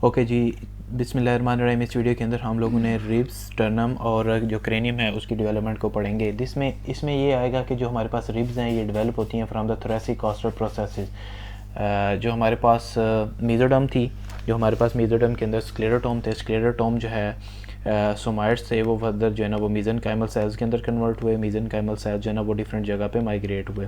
Okay जी, बिस्मिल्लाहिर्रहमानिर्रहीम। इस video के अंदर हम लोगों ने रिब्स, स्टर्नम और जो क्रेनियम है उसकी डेवलपमेंट को पढ़ेंगे। इसमें ये आएगा कि जो हमारे पास रिब्स हैं ये डेवलप होती हैं from the thoracic costal processes. जो हमारे पास मेसोडर्म थी, जो हमारे पास मेसोडर्म के अंदर स्क्लेरोटोम थे, स्क्लेरोटोम जो है सोमाइट्स से वो फर्दर जो है ना वो मीज़ेनकाइमल सेल्स के अंदर कन्वर्ट हुए। मीज़ेनकाइमल सेल्स जो है ना वो डिफरेंट जगह पे माइग्रेट हुए।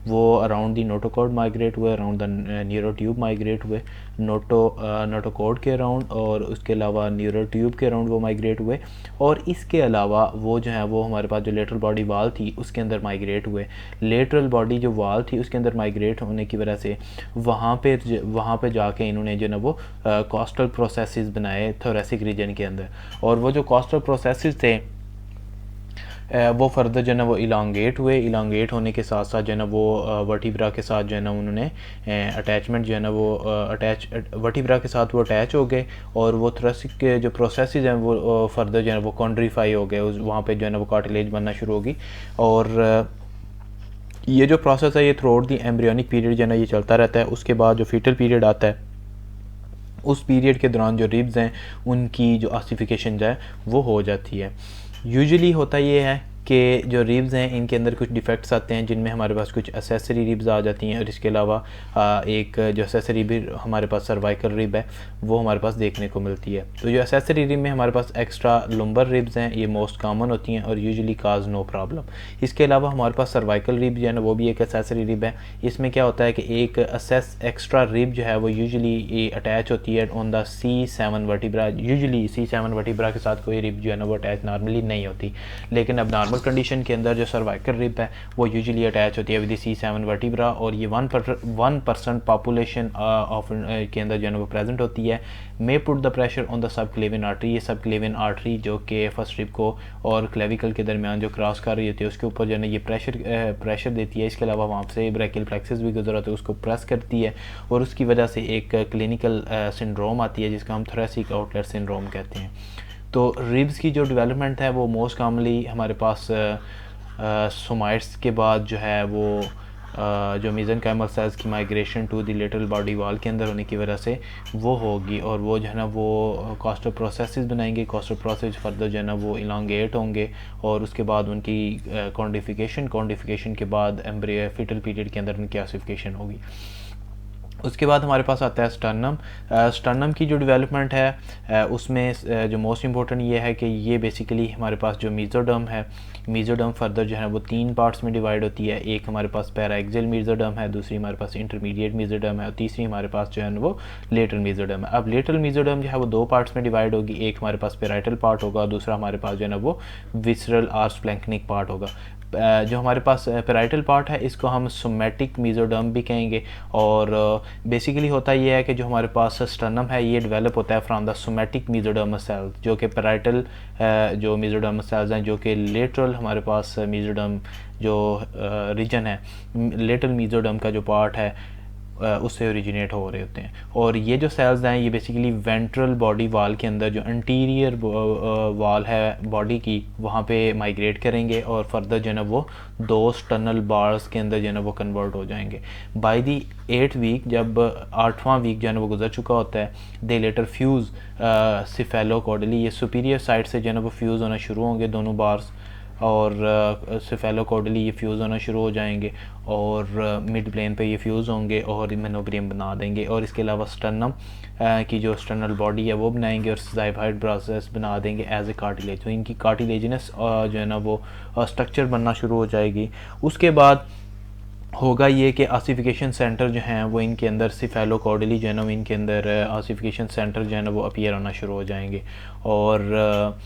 वो अराउंड दी नोटोकॉर्ड माइग्रेट हुए, अराउंड द न्यूरोट्यूब माइग्रेट हुए, नोटोकॉर्ड के अराउंड और उसके अलावा न्यूरोट्यूब के अराउंड वो माइग्रेट हुए। और इसके अलावा वो जो है वो हमारे पास जो लेटरल बॉडी वाल थी उसके अंदर माइग्रेट हुए। लेटरल बॉडी जो वाल थी उसके अंदर माइग्रेट होने की वजह से वहाँ पे जाके इन्होंने जो है ना वो कॉस्टल प्रोसेसेस बनाए थोरेसिक रीजन के अंदर। और वो जो कॉस्टल प्रोसेसेस थे वो फर्दर जो है ना वो इलांगेट हुए। इलांगेट होने के साथ साथ जो है ना वो वर्टिब्रा के साथ जो है ना उन्होंने अटैचमेंट जो है ना वो वर्टिब्रा के साथ वो अटैच हो गए। और वो थोरेसिक के जो प्रोसेसेस हैं वो फर्दर जो है ना वो कॉन्ड्रीफाई हो गए। वहाँ पे जो है ना वो कार्टिलेज बनना शुरू होगी। और ये जो प्रोसेस है ये through out the embryonic period जो है ना ये चलता रहता है। उसके बाद जो फीटल पीरियड आता है उस पीरियड के दौरान जो रिब्स हैं उनकी जो ऑसिफिकेशन जो है वो हो जाती है। यूजुअली होता ये है कि जो रिब्स हैं इनके अंदर कुछ डिफेक्ट्स आते हैं जिनमें हमारे पास कुछ एसेसरी रिब्स आ जाती हैं। और इसके अलावा एक जो एसेसरी रिब हमारे पास सर्वाइकल रिब है वो हमारे पास देखने को मिलती है। तो जो एसेसरी रिब में हमारे पास एक्स्ट्रा लुम्बर रिब्स हैं ये मोस्ट कॉमन होती हैं और यूजुअली काज नो प्रॉब्लम। इसके अलावा हमारे पास सर्वाइकल रिब जो है ना वो भी एक एसेसरी रिब है। इसमें क्या होता है कि एक एक्स्ट्रा रिब जो है वो यूजुअली अटैच होती है on the C7 vertebra. Usually C7 vertebra के साथ कोई रिब जो है ना वो अटैच नॉर्मली नहीं होती, लेकिन अब नॉर्मल कंडीशन के अंदर जो सर्वाइकल रिब है वो यूजुअली अटैच होती है विद C7 वर्टिब्रा। और ये 1% पॉपुलेशन ऑफ के अंदर जो है ना वो प्रेजेंट होती है। May put the pressure on the subclavian artery. ये सब क्लेविन आर्टरी जो कि फर्स्ट रिब को और क्लेविकल के दरमियान जो क्रॉस कर रही होती है उसके ऊपर जो है ना ये प्रेशर देती है। इसके अलावा वहाँ से ब्रैकियल प्लेक्सस भी गुजर होती है उसको प्रेस करती है और उसकी वजह से एक क्लिनिकल सिंड्रोम आती है जिसका हम थोरेसिक आउटलेट सिंड्रोम कहते हैं। तो रिब्स की जो डेवलपमेंट है वो मोस्ट कॉमनली हमारे पास सोमाइट्स के बाद जो है वो जो मेसेनकाइमल सेल्स की migration to the lateral body wall के अंदर होने की वजह से वो होगी। और वो जो है ना वो कॉस्टल प्रोसेसेस बनाएंगे। कॉस्टल प्रोसेस फर्दर जो है ना वो इलांगेट होंगे और उसके बाद उनकी कॉन्डिफिकेशन के बाद एम्ब्रियो फीटल पीरियड के अंदर उनकी ऑसिफिकेशन होगी। उसके बाद हमारे पास आता है स्टर्नम। स्टर्नम की जो डेवलपमेंट है उसमें जो मोस्ट इम्पोर्टेंट ये है कि ये बेसिकली हमारे पास जो मेसोडर्म है, मेसोडर्म फर्दर जो है वो 3 पार्ट्स में डिवाइड होती है। एक हमारे पास पैराएक्सियल मेसोडर्म है, दूसरी हमारे पास इंटरमीडिएट मेसोडर्म है और तीसरी हमारे पास जो है वो लेटरल मेसोडर्म है। अब लेटरल मेसोडर्म जो है वो 2 पार्ट्स में डिवाइड होगी। एक हमारे पास पैराइटल पार्ट होगा, दूसरा हमारे पास जो है ना वो विसरल आर्स प्लैंक्निक पार्ट होगा। जो हमारे पास पैराइटल पार्ट है इसको हम सोमैटिक मेसोडर्म भी कहेंगे। और बेसिकली होता ये है कि जो हमारे पास स्टर्नम है ये डेवलप होता है फ्रॉम द सोमैटिक मेसोडर्मस सेल्स, जो कि पैराइटल जो मेसोडर्मस सेल्स हैं, जो कि लेटरल हमारे पास मेसोडर्म जो रीजन है, लेटरल मेसोडर्म का जो पार्ट है उससे ओरिजिनेट हो रहे होते हैं। और ये जो सेल्स हैं ये बेसिकली वेंट्रल बॉडी वाल के अंदर जो एंटीरियर वाल है बॉडी की वहाँ पे माइग्रेट करेंगे और फर्दर जो है ना वो 2 स्टर्नल बार्स के अंदर जो है ना वो कन्वर्ट हो जाएंगे। बाय दी 8th वीक, जब 8वां वीक जो है ना वो गुजर चुका होता है, दे लेटर फ्यूज़ सिफेलोकॉर्डली। ये सुपीरियर साइड से जो है ना वो फ्यूज़ होना शुरू होंगे दोनों बार्स और सिफेलोकॉर्डली ये फ्यूज़ होना शुरू हो जाएंगे और मिड प्लेन पे ये फ्यूज़ होंगे और मेनोब्रियम बना देंगे। और इसके अलावा स्टर्नम की जो स्टर्नल बॉडी है वो बनाएंगे और ज़ाइफाइड प्रोसेस बना देंगे एज ए कार्टिलेज। तो इनकी कार्टिलेजिनस जो है ना वो स्ट्रक्चर बनना शुरू हो जाएगी। उसके बाद होगा ये कि ऑसिफिकेशन सेंटर जो हैं वो इनके अंदर सिफेलोकॉर्डली जो है ना इनके अंदर ऑसिफिकेशन सेंटर जो है ना वो अपीयर होना शुरू हो जाएंगे। और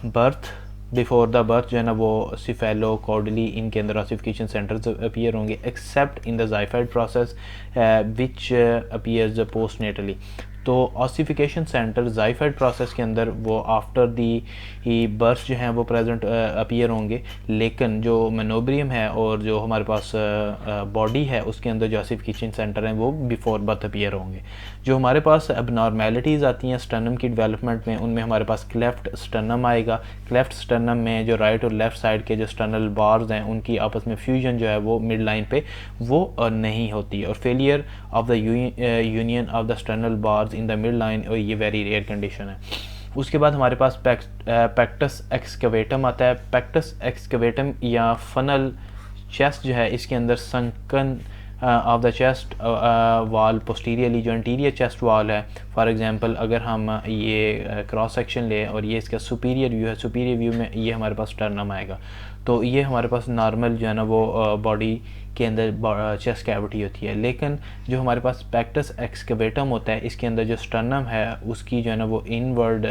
बर्थ बिफोर द बर्थ जो है ना वो सिफेलोकॉर्डली इनके अंदर ऑसिफिकेशन सेंटर्स अपीयर होंगे except in the xiphoid process which appears postnatally. तो ऑसिफिकेशन सेंटर ज़ाइफाइड प्रोसेस के अंदर वो आफ्टर दी बर्थ जो हैं वो प्रेजेंट अपीयर होंगे, लेकिन जो मेनोब्रियम है और जो हमारे पास बॉडी है उसके अंदर जो ऑसिफिकेशन सेंटर हैं वो बिफोर बर्थ अपीयर होंगे। जो हमारे पास एबनॉर्मेलिटीज़ आती हैं स्टर्नम की डेवलपमेंट में, उनमें हमारे पास क्लेफ्ट स्टर्नम आएगा। क्लेफ्ट स्टर्नम में जो राइट और लेफ़्ट साइड के जो स्टर्नल बार्स हैं उनकी आपस में फ्यूजन जो है वो मिड लाइन पे वो नहीं होती है, और failure of the union of the sternal bars in the mid line, और ये वेरी रेयर कंडीशन है। उसके बाद हमारे पास पैक्टस एक्सकवेटम आता है। पैक्टस एक्सकवेटम या फनल चेस्ट जो है इसके अंदर संकन ऑफ द चेस्ट वाल पोस्टीरियरली जो एंटीरियर चेस्ट वाल है, फॉर एग्जांपल अगर हम ये क्रॉस सेक्शन लें और ये इसका सुपीरियर व्यू है, सुपीरियर व्यू में ये हमारे पास स्टर्नम आएगा। तो ये हमारे पास नॉर्मल जो है ना वो बॉडी के अंदर चेस्ट कैविटी होती है, लेकिन जो हमारे पास पैक्टस एक्सकवेटम होता है इसके अंदर जो स्टर्नम है उसकी जो है ना वो इनवर्ड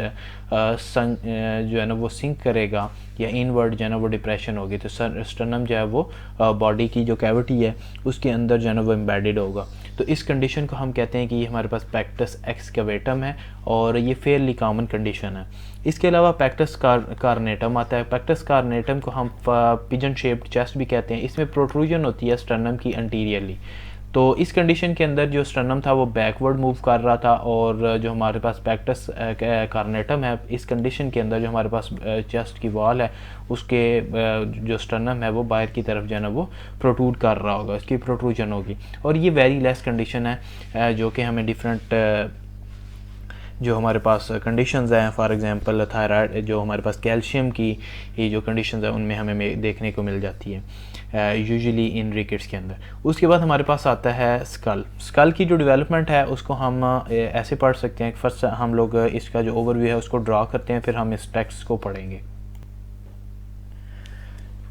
जो है ना वो सिंक करेगा या इनवर्ड जो है ना वो डिप्रेशन होगी। तो स्टर्नम जो है वो बॉडी की जो कैविटी है उसके अंदर जो है ना वो एम्बेडेड होगा। तो इस कंडीशन को हम कहते हैं कि ये हमारे पास पैक्टस एक्सकवेटम है और ये फेयरली कॉमन कंडीशन है। इसके अलावा पैक्टस कार्नेटम आता है। पैक्टस कार्नेटम को हम पिजन शेप्ड चेस्ट भी कहते हैं। इसमें प्रोट्रूजन होती है स्टर्नम की अंटीरियरली। तो इस कंडीशन के अंदर जो स्टर्नम था वो बैकवर्ड मूव कर रहा था, और जो हमारे पास पैक्टस कार्नेटम है इस कंडीशन के अंदर जो हमारे पास चेस्ट की वॉल है उसके जो स्टर्नम है वो बाहर की तरफ जो है ना वो प्रोट्रूड कर रहा होगा, इसकी प्रोट्रूजन होगी। और ये वेरी लेस कंडीशन है जो कि हमें डिफरेंट जो हमारे पास कंडीशंस हैं, फॉर एग्जांपल थायराइड, जो हमारे पास कैल्शियम की ये जो कंडीशंस हैं उनमें हमें देखने को मिल जाती है यूजुअली इन रिकेट्स के अंदर। उसके बाद हमारे पास आता है स्कल। स्कल की जो डेवलपमेंट है उसको हम ऐसे पढ़ सकते हैं कि फर्स्ट हम लोग इसका जो ओवरव्यू है उसको ड्रा करते हैं, फिर हम इस टेक्स्ट को पढ़ेंगे।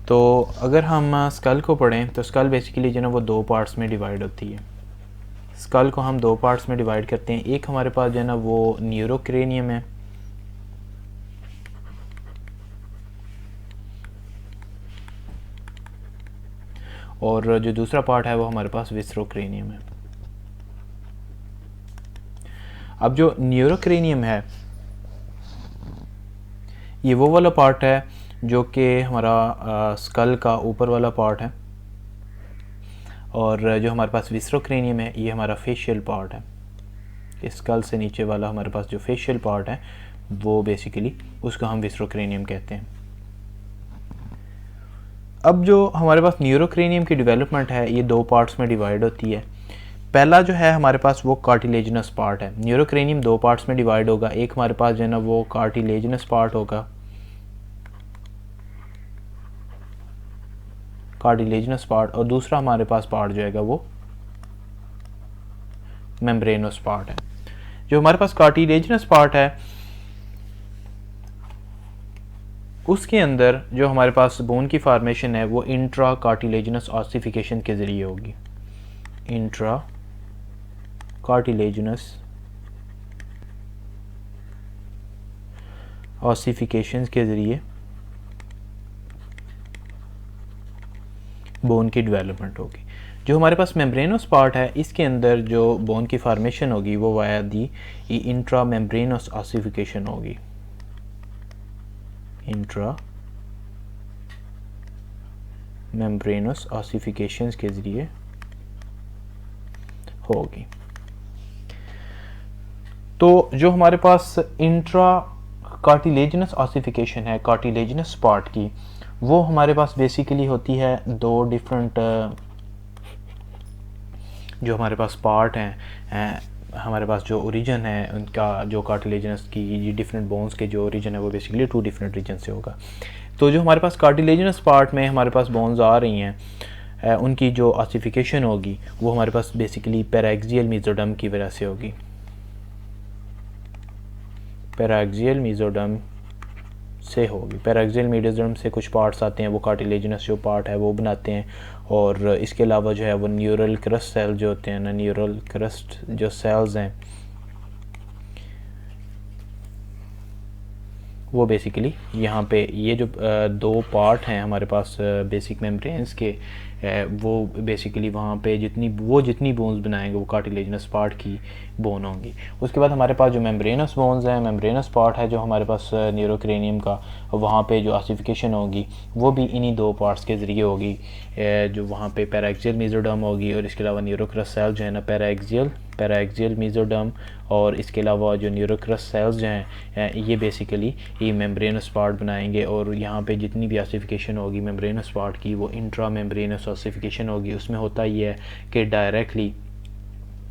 तो अगर हम स्कल को पढ़ें तो स्कल बेसिकली जो है ना वो दो पार्ट्स में डिवाइड होती है। स्कल को हम दो पार्ट्स में डिवाइड करते हैं। एक हमारे पास जो है ना वो न्यूरोक्रेनियम है, और जो दूसरा पार्ट है वो हमारे पास विसरोक्रेनियम है। अब जो न्यूरोक्रेनियम है ये वो वाला पार्ट है जो कि हमारा स्कल का ऊपर वाला पार्ट है, और जो हमारे पास विसरोक्रेनियम है ये हमारा फेशियल पार्ट है। स्कल से नीचे वाला हमारे पास जो फेशियल पार्ट है वो बेसिकली उसको हम विसरोक्रेनियम कहते हैं। अब जो हमारे पास न्यूरोक्रेनियम की डेवलपमेंट है ये दो पार्ट्स में डिवाइड होती है। पहला जो है हमारे पास वो कार्टिलेजिनस पार्ट है। न्यूरोक्रेनियम दो पार्ट्स में डिवाइड होगा। एक हमारे पास जो है ना वो कार्टिलेजिनस पार्ट होगा, कार्टिलेजिनस पार्ट, और दूसरा हमारे पास पार्ट जो है वो मेम्ब्रेनस पार्ट है। जो हमारे पास कार्टिलेजिनस पार्ट है उसके अंदर जो हमारे पास बोन की फॉर्मेशन है वो इंट्रा कार्टिलेजिनस ऑसिफिकेशन के ज़रिए होगी। इंट्रा कार्टिलेजिनस ऑसिफिकेशन के ज़रिए बोन की डेवलपमेंट होगी। जो हमारे पास मेम्ब्रेनस पार्ट है इसके अंदर जो बोन की फॉर्मेशन होगी वो वाया दी इंट्रा मेम्ब्रेनस ऑसिफिकेशन होगी। इंट्रा मेम्ब्रेनस ऑसिफिकेशन के ज़रिए होगी। तो जो हमारे पास इंट्रा कार्टिलेजिनस ऑसिफिकेशन है कार्टिलेजिनस पार्ट की, वो हमारे पास बेसिकली होती है दो डिफरेंट जो हमारे पास पार्ट हैं। हमारे पास जो ओरिजिन है उनका जो कार्टिलेजिनस की डिफरेंट बोन्स के जो ओरिजिन है वो बेसिकली टू डिफरेंट रीजन से होगा। तो जो हमारे पास कार्टिलेजिनस पार्ट में हमारे पास बोन्स आ रही हैं उनकी जो ऑसिफिकेशन होगी वो हमारे पास बेसिकली पैराक्सियल मेसोडर्म की वजह से होगी। पैराक्सियल मेसोडर्म से होगी। पैराक्सियल मेसोडर्म से कुछ पार्ट्स आते हैं, वो कार्टिलेजिनस जो पार्ट है वो बनाते हैं, और इसके अलावा जो है वो न्यूरल क्रस्ट सेल जो होते हैं ना, न्यूरल क्रस्ट जो सेल्स हैं वो बेसिकली यहाँ पे ये जो दो पार्ट हैं हमारे पास बेसिक मेम्ब्रेन्स के, वो बेसिकली वहाँ पे जितनी बोन्स बनाएंगे वो कार्टिलेजनस पार्ट की बोन होंगी। उसके बाद हमारे पास जो मेम्ब्रेनस बोन्स हैं, मेम्ब्रेनस पार्ट है जो हमारे पास न्यूरोक्रेनियम का, वहाँ पे जो ऑसिफिकेशन होगी वो भी इन्हीं दो पार्ट्स के ज़रिए होगी। जो वहाँ पे पैराएक्सियल मेसोडर्म होगी और इसके अलावा न्यूरोक्रस सेल जो है ना पैराएक्सियल मेसोडर्म, और इसके अलावा जो न्यूरोक्रस सेल्स जो हैं ये बेसिकली ये मेम्ब्रेनस पार्ट बनाएंगे। और यहाँ पे जितनी भी ऑसिफिकेशन होगी मेम्ब्रेनस पार्ट की वो इंट्रा मेम्ब्रेनस ऑसिफिकेशन होगी। उसमें होता ये है कि डायरेक्टली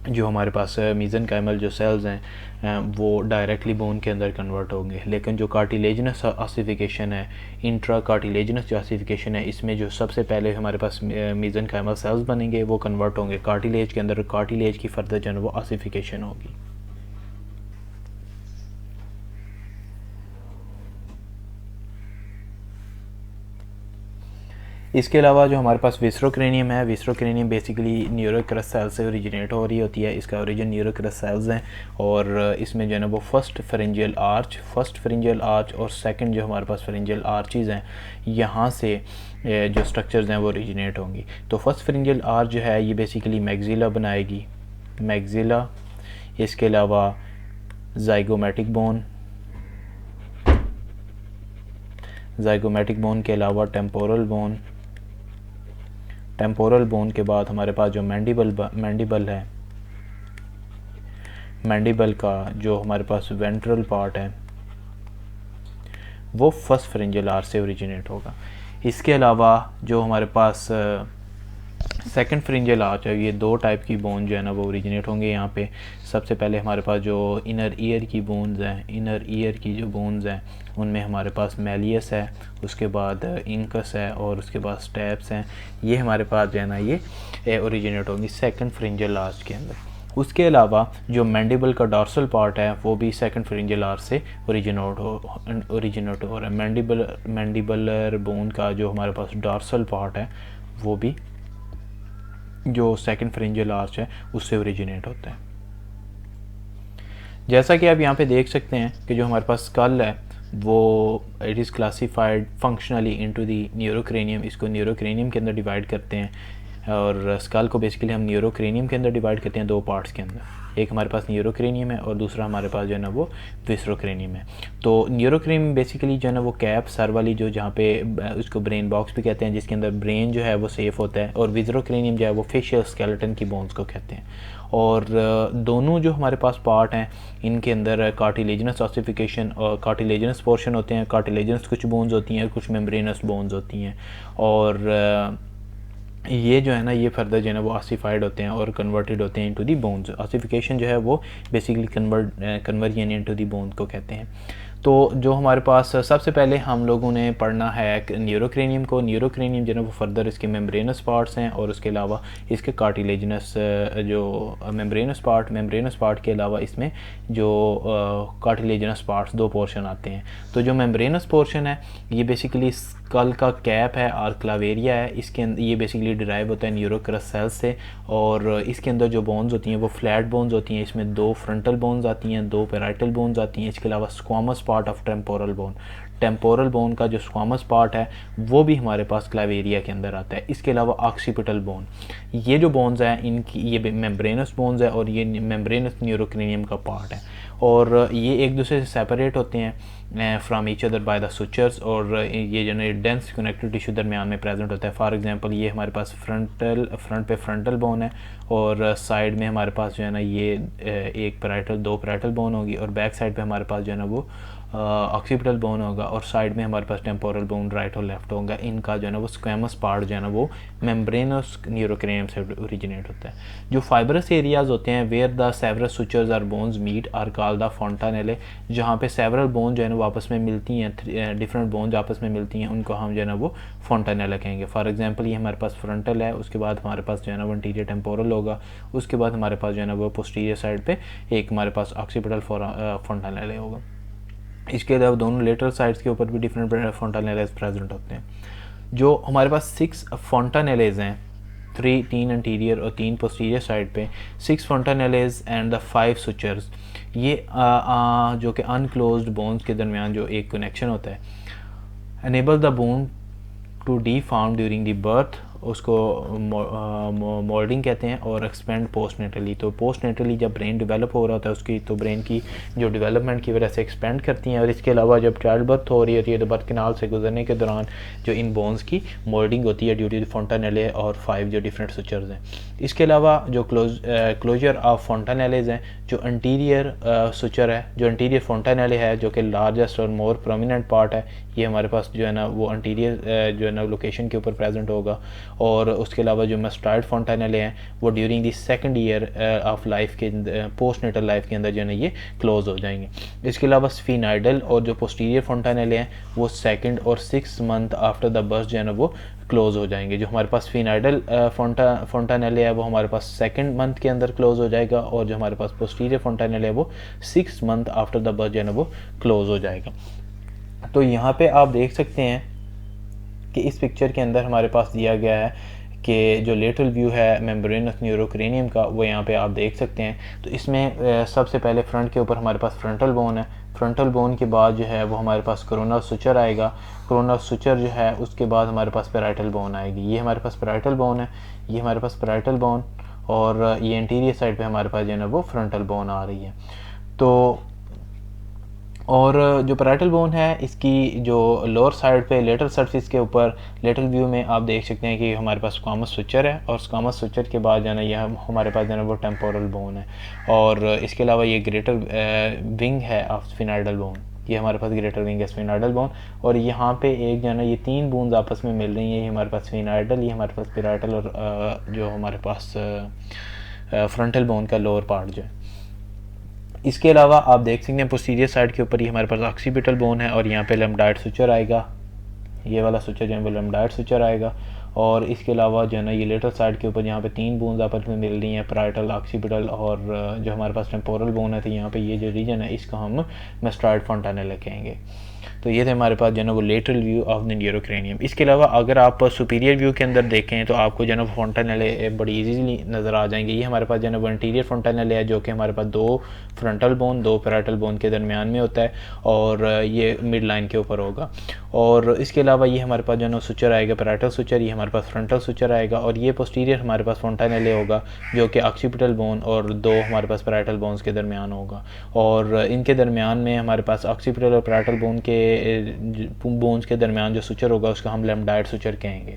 जो हमारे पास मीज़ेनकाइमल जो सेल्स हैं वो डायरेक्टली बोन के अंदर कन्वर्ट होंगे, लेकिन जो कार्टिलेजनस ऑसिफिकेशन है, इंट्रा कार्टिलेजनस जो ऑसिफिकेशन है, इसमें जो सबसे पहले हमारे पास मीज़ेनकाइमल सेल्स बनेंगे वो कन्वर्ट होंगे कार्टिलेज के अंदर, कार्टिलेज की फर्दर जो है वो ऑसिफिकेशन होगी। इसके अलावा जो हमारे पास विस्रोक्रेनियम है, विस्रोक्रेनियम बेसिकली न्यूरोक्रस सेल से ओरिजिनेट हो रही होती है। इसका ओरिजिन न्यूरोक्रस सेल्स हैं और इसमें जो है ना वो फर्स्ट फेरेंजियल आर्च और सेकंड जो हमारे पास फेरेंजियल आर्चेज़ हैं, यहाँ से जो स्ट्रक्चर्स हैं वो ओरिजिनेट होंगी। तो फर्स्ट फेरेंजियल आर्च जो है ये बेसिकली मैक्सिला बनाएगी, मैक्सिला। इसके अलावा ज़ाइगोमेटिक बोन के अलावा टेम्पोरल बोन के बाद हमारे पास जो मैंडिबल है, मैंडिबल का जो हमारे पास वेंट्रल पार्ट है वो फर्स्ट फेरेंजियल आर्च से ओरिजिनेट होगा। इसके अलावा जो हमारे पास सेकंड फेरेंजियल आर्च है, ये दो टाइप की बोन जो है ना वो ओरिजिनेट होंगे यहाँ पे। सबसे पहले हमारे पास जो इनर ईयर की बोन्स हैं, इनर ईयर की जो बोन्स हैं उनमें हमारे पास मैलियस है, उसके बाद इंकस है और उसके बाद स्टेप्स हैं। ये हमारे पास जो है ना ये ओरिजिनेट होंगी सेकंड फेरेंजियल आर्च के अंदर। उसके अलावा जो मैंडिबल का डॉर्सल पार्ट है वो भी सेकंड फेरेंजियल आर्च से ओरिजिनेट हो रहा है। मैंडिबलर बोन का जो हमारे पास डॉर्सल पार्ट है वो भी जो सेकंड फेरेंजियल आर्च है उससे ओरिजिनेट होता है। जैसा कि आप यहाँ पे देख सकते हैं कि जो हमारे पास स्कल है वो it is classified functionally into the neurocranium. इसको न्यूरोक्रेनियम के अंदर डिवाइड करते हैं और स्कल को बेसिकली हम न्यूरोक्रेनियम के अंदर डिवाइड करते हैं दो पार्ट्स के अंदर। एक हमारे पास न्यूरोक्रेनियम है और दूसरा हमारे पास जो है ना वो विस्रोक्रेनियम है। तो न्यूरोक्रेनियम बेसिकली जो है ना वो कैप सर वाली जो जहाँ पे उसको ब्रेन बॉक्स भी कहते हैं जिसके अंदर ब्रेन जो है वो सेफ होता है, और विस्रोक्रेनियम जो है वो फेशियल स्केलेटन की बोन्स को कहते हैं। और दोनों जो हमारे पास पार्ट हैं इनके अंदर कार्टिलेजनस ऑसिफिकेशन और कार्टिलेजनस पोर्शन होते हैं। कार्टिलेजनस कुछ बोन्स होती हैं, कुछ मेम्ब्रेनस बोन्स होती हैं, और ये जो है ना ये फर्दर जो है ना वो ऑसिफाइड होते हैं और कन्वर्टेड होते हैं इनटू दी बोन्स। ऑसिफिकेशन जो है वो basically conversion into the bones को कहते हैं। तो जो हमारे पास सबसे पहले हम लोगों ने पढ़ना है न्यूरोक्रेनियम को। न्यूरोक्रेनियम जो है वो फर्दर इसके मेम्ब्रेनस पार्ट्स हैं और उसके अलावा इसके कार्टिलेजनस जो मेम्ब्रेनस पार्ट के अलावा इसमें जो कार्टिलेजनस पार्ट्स दो पोर्शन आते हैं। तो जो मेम्ब्रेनस पोर्शन है ये बेसिकली स्कल का कैप है और क्लावेरिया है। इसके अंदर ये बेसिकली डिराइव होता है न्यूरोक्रस सेल्स से, और इसके अंदर जो बोन्स होती हैं वो फ्लैट बोन्स होती हैं। इसमें दो फ्रंटल बोन्स आती हैं, दो पैराइटल बोन्स आती हैं। इसके अलावा squamous part of temporal bone का जो स्क्वामस पार्ट है वो भी हमारे पास क्लावेरिया के अंदर आता है। इसके अलावा ऑक्सीपिटल बोन, ये जो बोन्स हैं इनकी ये मेम्ब्रेनस बोन्स है और ये मेम्ब्रेनस न्यूरोक्रेनियम का पार्ट है, और ये एक दूसरे से सेपरेट होते हैं from each other by the sutures, और ये जो है डेंस कनेक्टिव टिश्यू दरमियान में प्रेजेंट होता है। फॉर एग्जांपल ये हमारे पास फ्रंट पे फ्रंटल बोन है और साइड में हमारे पास जो है ना ये दो पैराइटल बोन होगी, और बैक साइड पे हमारे पास जो है ना वो ऑक्सीपिटल बोन होगा, और साइड में हमारे पास टेम्पोरल बोन राइट और लेफ्ट होगा। इनका जो है ना वो स्क्वेमस पार्ट जो है ना वो मेम्ब्रेनस न्यूरोक्रेनियम से ओरिजिनेट होता है। जो फाइबरस एरियाज होते हैं where the several sutures are bones meet are called the fontanelle, जहाँ पे सेवरल बोन जो है ना वो आपस में मिलती हैं, डिफरेंट बोन्स आपस में मिलती हैं, उनको हम जो है ना वो फोंटानेला कहेंगे। फॉर एग्जाम्पल ये हमारे पास फ्रंटल है, उसके बाद हमारे पास जो है ना वो इंटीरियर टेम्पोरल होगा, उसके बाद हमारे पास जो है ना वो पोस्टीरियर साइड पे एक हमारे पास ऑक्सीपिटल फोंटानेले होगा। इसके अलावा दोनों लेटरल साइड्स के ऊपर भी डिफरेंट फोंटानेलेज प्रेजेंट होते हैं। जो हमारे पास 6 फोंटानेलेज हैं तीन इंटीरियर और 3 पोस्टीरियर साइड पे, 6 fontanelles एंड द 5 sutures। ये जो कि अनक्लोज्ड बोन्स के दरमियान जो एक कनेक्शन होता है, enable the bone to deform during the birth, उसको मोल्डिंग कहते हैं, और एक्सपेंड पोस्टनेटली। तो पोस्टनेटली जब ब्रेन डेवलप हो रहा होता है उसकी, तो ब्रेन की जो डेवलपमेंट की वजह से एक्सपेंड करती हैं। और इसके अलावा जब चाइल्ड बर्थ हो रही होती है तो बर्थ कैनाल से गुजरने के दौरान जो इन बोन्स की मोल्डिंग होती है ड्यू टू fontanelle और 5 जो डिफरेंट सुचर्स हैं। इसके अलावा जो क्लोजर ऑफ fontanelles हैं, जो इंटीरियर सुचर है, जो इंटीरियर fontanelle है जो कि लार्जेस्ट और मोर प्रोमिनेंट पार्ट है, ये हमारे पास जो है ना वो इंटीरियर जो है ना लोकेशन के ऊपर प्रेजेंट होगा। और उसके अलावा जो mastoid fontanelle हैं वो during the second year of life के पोस्ट नेटल लाइफ के अंदर जो है ना ये क्लोज हो जाएंगे। इसके अलावा स्फीनाइडल और जो पोस्टीरियर fontanelle हैं वो सेकंड और 6 मंथ आफ्टर द बर्थ जो है ना वो क्लोज हो जाएंगे। जो हमारे पास स्फीनाइडल fontanelle है वो हमारे पास सेकंड मंथ के अंदर क्लोज हो जाएगा, और जो हमारे पास पोस्टीरियर fontanelle है वो 6 मंथ आफ्टर द बर्थ जो है ना वो क्लोज हो जाएगा। तो यहाँ पे आप देख सकते हैं कि इस पिक्चर के अंदर हमारे पास दिया गया है कि जो लेटरल व्यू है मेम्ब्रेनस न्यूरोक्रेनियम का वो यहाँ पे आप देख सकते हैं। तो इसमें सबसे पहले फ्रंट के ऊपर हमारे पास फ्रंटल बोन है। फ्रंटल बोन के बाद जो है वो हमारे पास कोरोनल सुचर आएगा। कोरोनल सुचर जो है उसके बाद हमारे पास पैराइटल बोन आएगी। ये हमारे पास पैराइटल बोन है, ये हमारे पास पैराइटल बोन, और ये इंटीरियर साइड पे हमारे पास जो है ना वो फ्रंटल बोन आ रही है। तो और जो पैराइटल बोन है इसकी जो लोअर साइड पे लेटरल सरफेस के ऊपर लेटरल व्यू में आप देख सकते हैं कि हमारे पास स्क्वामस सुचर है, और स्क्वामस सुचर के बाद जो है ना यह हमारे पास जो है वो टेम्पोरल बोन है। और इसके अलावा ये ग्रेटर विंग है ऑफ स्फीनाइडल बोन, ये हमारे पास ग्रेटर विंग है स्फीनाइडल बोन। और यहाँ पे एक जो है ना ये 3 बोन्स आपस में मिल रही हैं, ये हमारे पास स्फीनाइडल, ये हमारे पास पैराइटल, और जो हमारे पास फ्रंटल बोन का लोअर पार्ट जो है। इसके अलावा आप देख सकते हैं पोस्टीरियर साइड के ऊपर ही हमारे पास ऑक्सीपिटल बोन है, और यहाँ पे लैम्डाइड सुचर आएगा, ये वाला सुचर जो है वो लैम्डाइड सुचर आएगा। और इसके अलावा जो है ना ये लेटरल साइड के ऊपर यहाँ पे 3 बोन्स आपस में मिल रही हैं, पैराइटल, ऑक्सीपिटल, और जो हमारे पास टेम्पोरल बोन है। तो यहाँ पे ये जो रीजन है इसको हम mastoid fontanelle कहेंगे। तो ये थे हमारे पास जो है ना वो lateral view of the neurocranium. इसके अलावा अगर आप सुपीरियर व्यू के अंदर देखें तो आपको जो है ना fontanelle बड़ी इजीली नज़र आ जाएंगे। ये हमारे पास जो है ना वो इंटीरियर fontanelle है जो कि हमारे पास 2 फ्रंटल बोन 2 पैराइटल बोन के दरमियान में होता है, और ये मिड लाइन के ऊपर होगा। और इसके अलावा ये हमारे पास जो है ना सुचर आएगा पैराइटल सुचर, ये हमारे पास फ्रंटल सुचर आएगा, और ये पोस्टीरियर हमारे पास fontanelle होगा जो कि ऑक्सीपिटल बोन और 2 हमारे पास पैराइटल बोन्स के दरमियान होगा। और इनके दरमियान में हमारे पास ऑक्सीपिटल और पैराइटल बोन के बोन्स के दरमियान जो सुचर होगा उसका हम लैम्डाइड सुचर कहेंगे।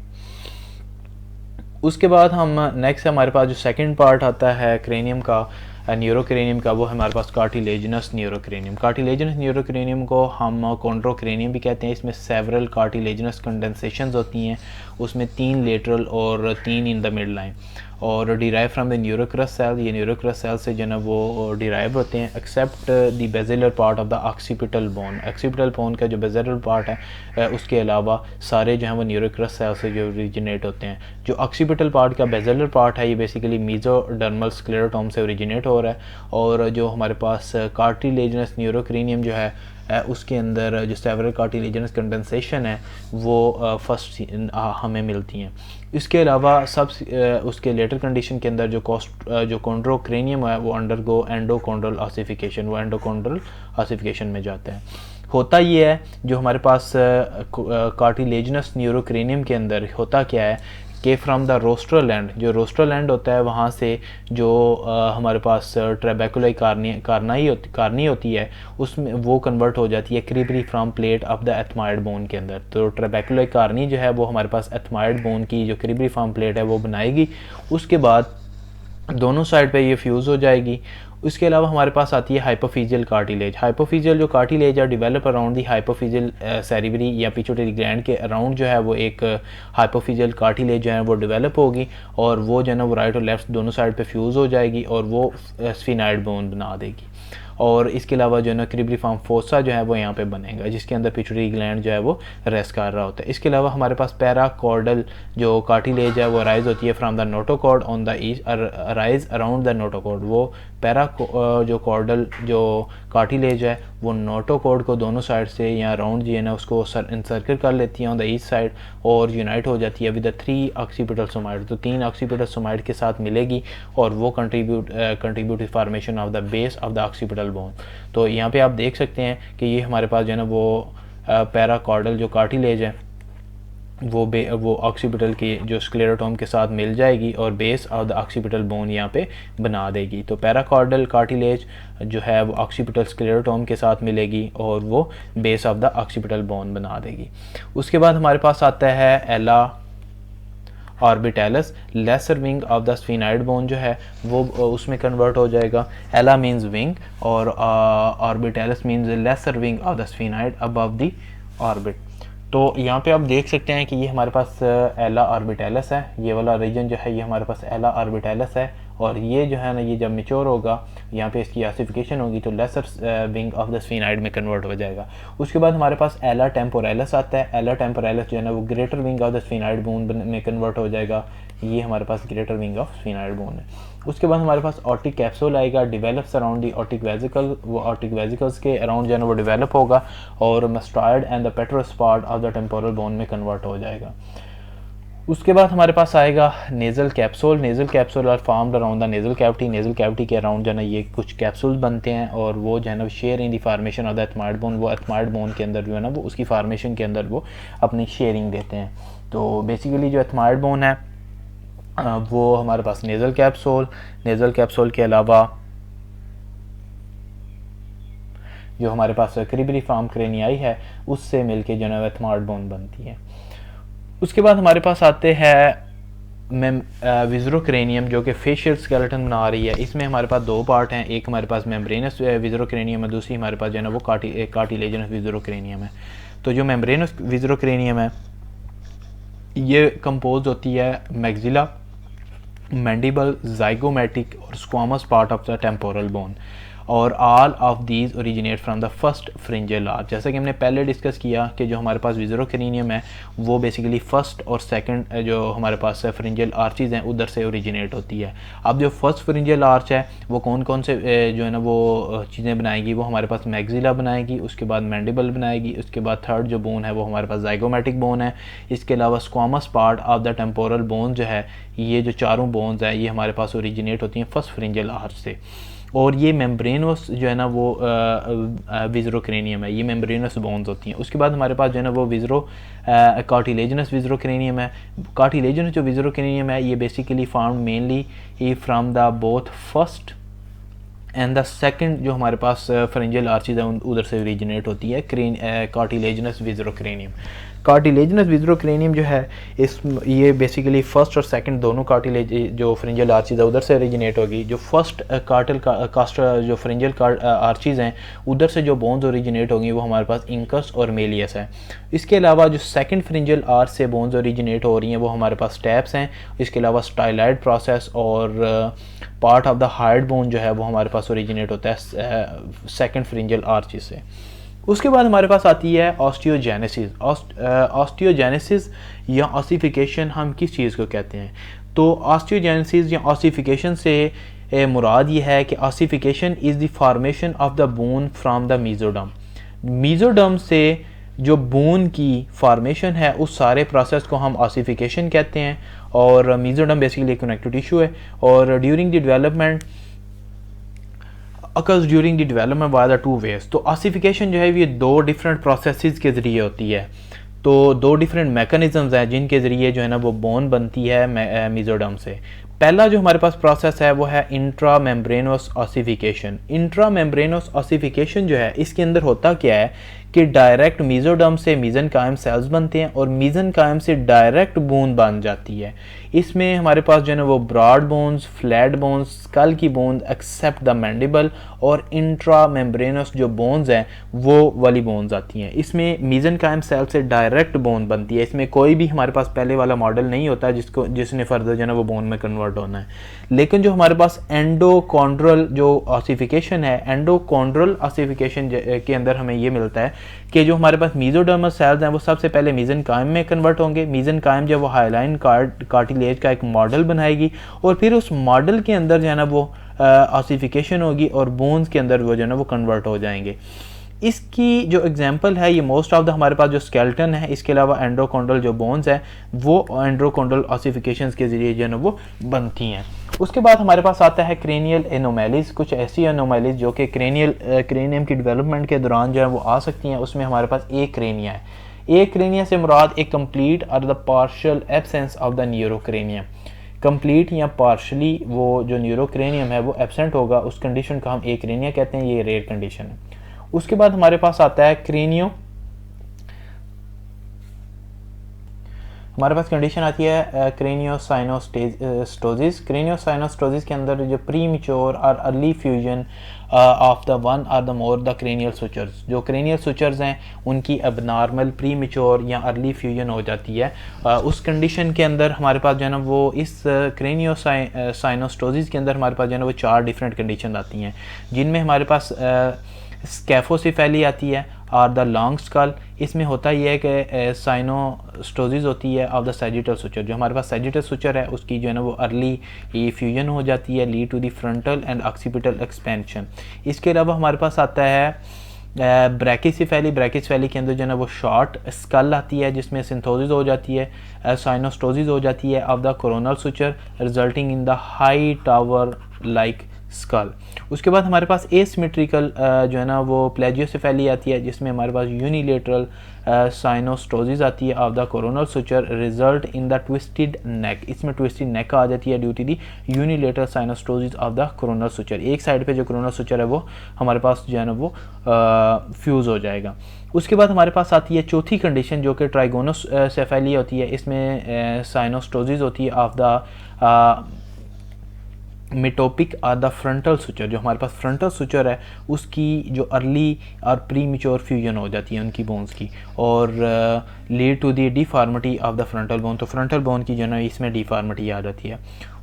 उसके बाद हम नेक्स्ट हमारे पास जो सेकंड पार्ट आता है क्रेनियम का, न्यूरोक्रेनियम का, वो हमारे पास कार्टिलेजिनस न्यूरोक्रेनियम। कार्टिलेजिनस न्यूरोक्रेनियम को हम कॉन्ड्रोक्रेनियम भी कहते हैं। इसमें सेवरल कार्टिलेजिनस कंडेंसेशंस होती हैं, उसमें 3 लेटरल और 3 इन द मिड लाइन, और डिराइव फ्रॉम द न्यूरोक्रस सेल। ये न्यूरोक्रस सेल से जो है वो डिराइव होते हैं, except the basilar part of the occipital bone. Occipital bone का जो बेजिलर पार्ट है उसके अलावा सारे जो हैं वो न्यूरोक्रस सेल से जो ओरिजिनेट होते हैं। जो ऑक्सीपिटल पार्ट का बेजिलर पार्ट है ये बेसिकली मीजोडर्मल स्क्लेरोटोम से ओरिजिनेट हो रहा है, और जो हमारे पास कार्टिलेजिनस न्यूरोक्रेनियम जो है उसके अंदर जो सेवरल कार्टिलेजिनस कंडेंसेशन है वो फर्स्ट हमें मिलती हैं। इसके अलावा सब उसके लेटर कंडीशन के अंदर जो कॉन्ड्रोक्रेनियम है वो अंडरगो एंडोकॉन्ड्रल ऑसिफिकेशन, वो एंडोकॉन्ड्रल ऑसिफिकेशन में जाता है। होता ये है जो हमारे पास कार्टिलेजिनस न्यूरोक्रेनियम के अंदर होता क्या है कि फ्रॉम द रोस्ट्रल एंड, जो रोस्ट्रल एंड होता है वहाँ से जो हमारे पास ट्रेबेकुलाई कार्नी होती है उसमें वो कन्वर्ट हो जाती है cribriform plate of the ethmoid bone के अंदर। तो ट्रेबेकुलाई कार्नी जो है वो हमारे पास एथमाइड बोन की जो क्रीबरी फ्रॉम प्लेट है वो बनाएगी, उसके बाद दोनों साइड पे ये फ्यूज़ हो जाएगी। उसके अलावा हमारे पास आती है हाइपोफिजियल कार्टिलेज। हाइपोफिजियल जो कार्टिलेज है डेवलप अराउंड दी हाइपोफिजियल सेरिब्री या पिट्यूटरी ग्लैंड के अराउंड जो है वो एक हाइपोफिजियल कार्टिलेज जो है वो डेवलप होगी, और वो जो है ना वो राइट और लेफ्ट दोनों साइड पे फ्यूज़ हो जाएगी और वो स्फीनाइड बोन बना देगी। और इसके अलावा जो है ना क्रिब्रिफॉर्म फोसा जो है वो यहाँ पे बनेगा जिसके अंदर पिट्यूटरी ग्लैंड जो है वो रेस्ट कर रहा होता है। इसके अलावा हमारे पास पैराकॉर्डल जो कार्टिलेज है वो अराइज होती है from the notochord on the east, arise around the notochord, वो पैरा जो कॉर्डल जो कार्टिलेज है वो नोटोकॉर्ड को दोनों साइड से या राउंड जो है ना उसको इंसर्कल कर लेती है ऑन द ईस्ट साइड और यूनाइट हो जाती है विद द 3 ऑक्सीपिटल सोमाइड। तो 3 ऑक्सीपिटल सोमाइड के साथ मिलेगी और वो contribute formation of the base of the occipital bone. तो यहाँ पे आप देख सकते हैं कि ये हमारे पास जो है ना वो पैरा कॉर्डल जो कार्टिलेज है वो ऑक्सीपिटल की जो स्क्लेरोटोम के साथ मिल जाएगी और base of the occipital bone यहाँ पे बना देगी। तो पैराकॉर्डल कार्टिलेज जो है वो ऑक्सीपिटल स्क्लेरोटोम के साथ मिलेगी और वो base of the occipital bone बना देगी। उसके बाद हमारे पास आता है ala orbitalis, lesser wing of the sphenoid bone जो है वो उसमें कन्वर्ट हो जाएगा। एला मीन्स विंग और orbitalis means lesser wing of the sphenoid above the orbit. तो यहाँ पे आप देख सकते हैं कि ये हमारे पास एला ऑर्बिटैलिस है, ये वाला रीजन जो है ये हमारे पास एला ऑर्बिटैलिस है और ये जो है ना ये जब मेच्योर होगा यहाँ पे इसकी आसिफिकेशन होगी तो लेसर विंग ऑफ द स्फीनाइड में कन्वर्ट हो जाएगा। उसके बाद हमारे पास एला टेम्पोरैलिस आता है। एला टेम्पोरैलिस जो है ना वो greater wing of the sphenoid bone में कन्वर्ट हो जाएगा। ये हमारे पास greater wing of sphenoid bone है। उसके बाद हमारे पास ऑटिक कैप्सूल आएगा, develops around the otic vesicle, वो ऑटिक वेजिकल्स के अराउंड जो है ना वो डेवलप होगा और mastoid and the petrous part of the temporal bone में कन्वर्ट हो जाएगा। उसके बाद हमारे पास आएगा nasal capsule. Nasal capsule are formed around the nasal cavity. Nasal cavity के अराउंड जो है ना ये कुछ कैप्सूल बनते हैं और वो जो है ना share in the formation of the ethmoid bone, वो एथमाइड बोन के अंदर जो है ना वो उसकी फार्मेशन के अंदर वो अपनी शेयरिंग देते हैं। तो बेसिकली जो एथमाइड बोन है वो हमारे पास नेज़ल कैप्सूल के अलावा जो हमारे पास क्रिब्रिफॉर्म क्रेनियाई है उससे मिलके जो है एथमाइड बोन बनती है। उसके बाद हमारे पास आते हैं विज़रोक्रेनियम जो कि फेशियल स्केलेटन बना रही है। इसमें हमारे पास 2 पार्ट हैं, एक हमारे पास मेम्ब्रेनस विज़रोक्रेनियम है, दूसरी हमारे पास जो है ना वो कार्टिलेजिनस विज़रोक्रेनियम है। तो जो मेम्ब्रेनस विज़रोक्रेनियम है ये कंपोज होती है मैक्सिला, मैंडिबल, ज़ाइगोमेटिक और squamous part of the temporal bone और all of these originate from the first pharyngeal arch. जैसा कि हमने पहले डिस्कस किया कि जो हमारे पास विज़रोक्रेनियम है वो बेसिकली फर्स्ट और सेकंड जो हमारे पास फ्रिंजल आर्चेज हैं उधर से ओरिजिनेट होती है। अब जो फर्स्ट फ्रिंजल आर्च है वो कौन कौन से जो है ना वो चीज़ें बनाएगी, वो हमारे पास मैक्सिला बनाएगी, उसके बाद मैंडिबल बनाएगी, उसके बाद थर्ड जो बोन है वो हमारे पास ज़ाइगोमेटिक बोन है। इसके अलावा squamous part of the temporal bone जो है ये जो चारों बोन्स हैं ये हमारे पास ओरिजिनेट होती हैं फर्स्ट फ्रिंजल आर्च से। और ये मेम्ब्रेनस जो है ना वो विज़रोक्रेनियम है, ये मेम्ब्रेनस बोन्स होती हैं। उसके बाद हमारे पास जो है ना वो कार्टिलेजिनस विज़रोक्रेनियम है। कार्टिलेजिनस जो विज़रोक्रेनियम है ये basically found mainly from the both first and the second जो हमारे पास फ्रिंजल आर्चेज है उधर से ओरिजिनेट होती है कार्टिलेजिनस विज़रोक्रेनियम। कार्टिलेजिनस विज़रोक्रेनियम जो है ये बेसिकली फर्स्ट और सेकंड दोनों कार्टिलेज जो फ्रिंजल आर्चेज है उधर से ओरिजिनेट होगी। जो फर्स्ट जो फ्रिंजल आर्चेज हैं उधर से जो बोन्स ओरिजिनेट होंगी वो हमारे पास इंकस और मेलियस है। इसके अलावा जो सेकंड फ्रिंजल आर्च से बोन्स ओरिजिनेट हो रही हैं वो हमारे पास स्टेप्स हैं। इसके अलावा स्टाइलाइड प्रोसेस और part of the hard bone जो है वो हमारे पास ओरिजिनेट होता है सेकंड फ्रिंजल आर्चेज से। उसके बाद हमारे पास आती है ऑस्टियोजेनेसिस। ऑस्टियोजेनेसिस या ऑसिफिकेशन हम किस चीज़ को कहते हैं? तो ऑस्टियोजेनेसिस या ऑसिफिकेशन से मुराद ये है कि ossification is the formation of the bone from the mesoderm. Mesoderm से जो बोन की फॉर्मेशन है उस सारे प्रोसेस को हम ऑसिफिकेशन कहते हैं। और मीजोडर्म बेसिकली कनेक्टिव टिश्यू है और during the development occurs during the development by the two ways। तो ऑसिफिकेशन जो है ये 2 डिफरेंट प्रोसेसेस के ज़रिए होती है। तो 2 डिफरेंट मैकेनिज़म्स हैं जिनके ज़रिए जो है ना वो बोन बनती है मीजोडर्म से। पहला जो हमारे पास प्रोसेस है वो है intra membranes ossification. Intra membranes ossification जो है इसके अंदर होता क्या है कि डायरेक्ट मीजोडर्म से मीज़नकाइम सेल्स बनते हैं और मीज़नकाइम से डायरेक्ट बोन बन जाती है। इसमें हमारे पास जो है ना वो broad bones, flat bones, skull की बोन्स एक्सेप्ट द मैंडिबल और इंट्रा मेम्ब्रेनस जो बोन्स हैं वो वाली बोन्स आती हैं। इसमें मीज़नकाइम सेल से डायरेक्ट बोन बनती है। इसमें कोई भी हमारे पास पहले वाला मॉडल नहीं होता जिसने फर्दर जो है ना वो बोन में कन्वर्ट कन्वर्ट होना है। लेकिन जो हमारे पास एंडोकॉन्ड्रल जो ऑसिफिकेशन है, एंडोकॉन्ड्रल ऑसिफिकेशन के अंदर हमें ये मिलता है कि जो हमारे पास मीजोडर्मल सेल्स हैं वो सबसे पहले मीजेनकाइम में कन्वर्ट होंगे। मीजेनकाइम जो वो हाइलाइन कार्टिलेज का एक मॉडल बनाएगी और फिर उस मॉडल के अंदर जो है ना वो ऑसिफिकेशन होगी और बोन्स के अंदर वो जो है ना वो कन्वर्ट हो जाएंगे। इसकी जो एग्जांपल है, ये मोस्ट ऑफ द हमारे पास जो स्केलेटन है, इसके अलावा एंड्रोकॉन्ड्रल जो बोन्स हैं वो एंड्रोकॉन्ड्रल ऑसिफिकेशंस के ज़रिए जो है ना वो बनती हैं। उसके बाद हमारे पास आता है क्रेनियल एनोमैलीज, कुछ ऐसी एनोमैलीज जो कि क्रेनियम की डेवलपमेंट के दौरान जो है वो आ सकती हैं। उसमें हमारे पास एक क्रेनिया है। एक क्रेनिया से मुराद एक कंप्लीट और the partial absence of the neurocranium. Complete या पार्शली वो जो न्यूरोक्रेनियम है वो एब्सेंट होगा, उस कंडीशन को हम एक क्रेनिया कहते हैं। ये रेयर कंडीशन है। उसके बाद हमारे पास आता है हमारे पास कंडीशन आती है क्रेनियोसाइनोस्टोसिस। क्रेनियोसाइनोस्टोसिस के अंदर जो प्रीमेच्योर और early fusion of the one और the more the cranial sutures, जो क्रेनियल सुचर्स हैं उनकी अबनॉर्मल प्रीमेच्योर या अर्ली फ्यूजन हो जाती है। उस कंडीशन के अंदर हमारे पास जो है ना वो इस क्रेनियोसाइनोस्टोसिस के अंदर हमारे पास जो है ना वो 4 डिफरेंट कंडीशन आती हैं, जिनमें हमारे पास स्कैफोसिफेली आती है और द लॉन्ग स्कल। इसमें होता यह है कि साइनोस्टोसिस होती है ऑफ द सैजिटल सुचर। जो हमारे पास सैजिटल सुचर है उसकी जो है ना वो अर्ली फ्यूजन हो जाती है, lead to the frontal and occipital expansion. इसके अलावा हमारे पास आता है ब्रैकिसिफेली। ब्रैकिसफेली के अंदर जो है ना वो शॉर्ट स्कल आती है जिसमें सिंथोसिस हो जाती है, साइनोस्टोसिस हो जाती है of the coronal suture resulting in the high tower like skull. उसके बाद हमारे पास एसिमेट्रिकल जो है ना वो प्लेजियोसेफेली आती है जिसमें हमारे पास यूनिलेटरल साइनोस्टोसिस आती है of the coronal suture result in the twisted neck. इसमें ट्विस्टेड नेक आ जाती है due to the unilateral synostosis of the coronal suture. एक साइड पे जो कोरोनल सुचर है वो हमारे पास जो है ना वो फ्यूज़ हो जाएगा। उसके बाद हमारे पास आती है चौथी कंडीशन जो कि ट्राइगोनोसेफेली होती है। इसमें साइनोस्टोसिस होती है ऑफ द मेटोपिक और द फ्रंटल सुचर। जो हमारे पास फ्रंटल सुचर है उसकी जो अर्ली और प्रीमेच्योर फ्यूजन हो जाती है उनकी बोन्स की और lead to the deformity of the frontal bone. तो फ्रंटल बोन की जो है इसमें डिफॉर्मिटी आ जाती है।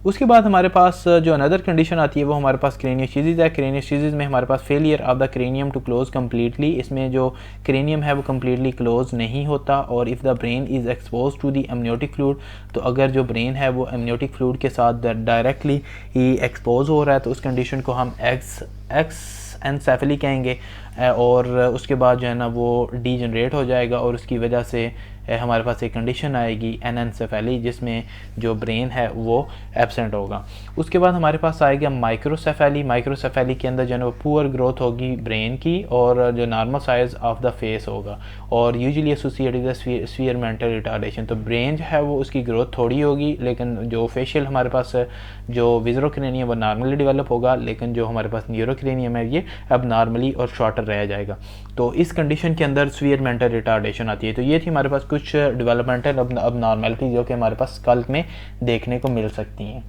उसके बाद हमारे पास जो अनदर कंडीशन आती है वो हमारे पास क्रेनियोसिस है। क्रेनियोसिस में हमारे पास failure of the cranium to close completely. इसमें जो क्रेनियम है वो कम्प्लीटली क्लोज नहीं होता और if the brain is expose to the amniotic fluid, तो अगर जो ब्रेन है वो एमनियोटिक फ्लूइड के साथ डायरेक्टली ही एक्सपोज हो रहा है तो उस कंडीशन को हम एक्सेंसेफेली कहेंगे और उसके बाद जो है ना वो डीजनरेट हो जाएगा और उसकी वजह से हमारे पास एक कंडीशन आएगी एनएनसेफेली जिसमें जो ब्रेन है वो एब्सेंट होगा। उसके बाद हमारे पास आएगा माइक्रोसेफेली। माइक्रोसेफेली के अंदर जो है वो पुअर ग्रोथ होगी ब्रेन की और जो normal size of the face होगा और usually associated with severe mental retardation. तो ब्रेन जो है वो उसकी ग्रोथ थोड़ी होगी लेकिन जो फेशियल हमारे पास जो विज़रोक्रेनियम वो नॉर्मली डेवलप होगा, लेकिन जो हमारे पास न्यूरोक्रेनियम है ये अब नॉर्मली और शॉर्टर रह जाएगा। तो इस कंडीशन के अंदर सीवियर मेंटल रिटार्डेशन आती है। तो ये थी हमारे पास कुछ डेवलपमेंटल अब नॉर्मलिटी जो कि हमारे पास स्कल में देखने को मिल सकती हैं।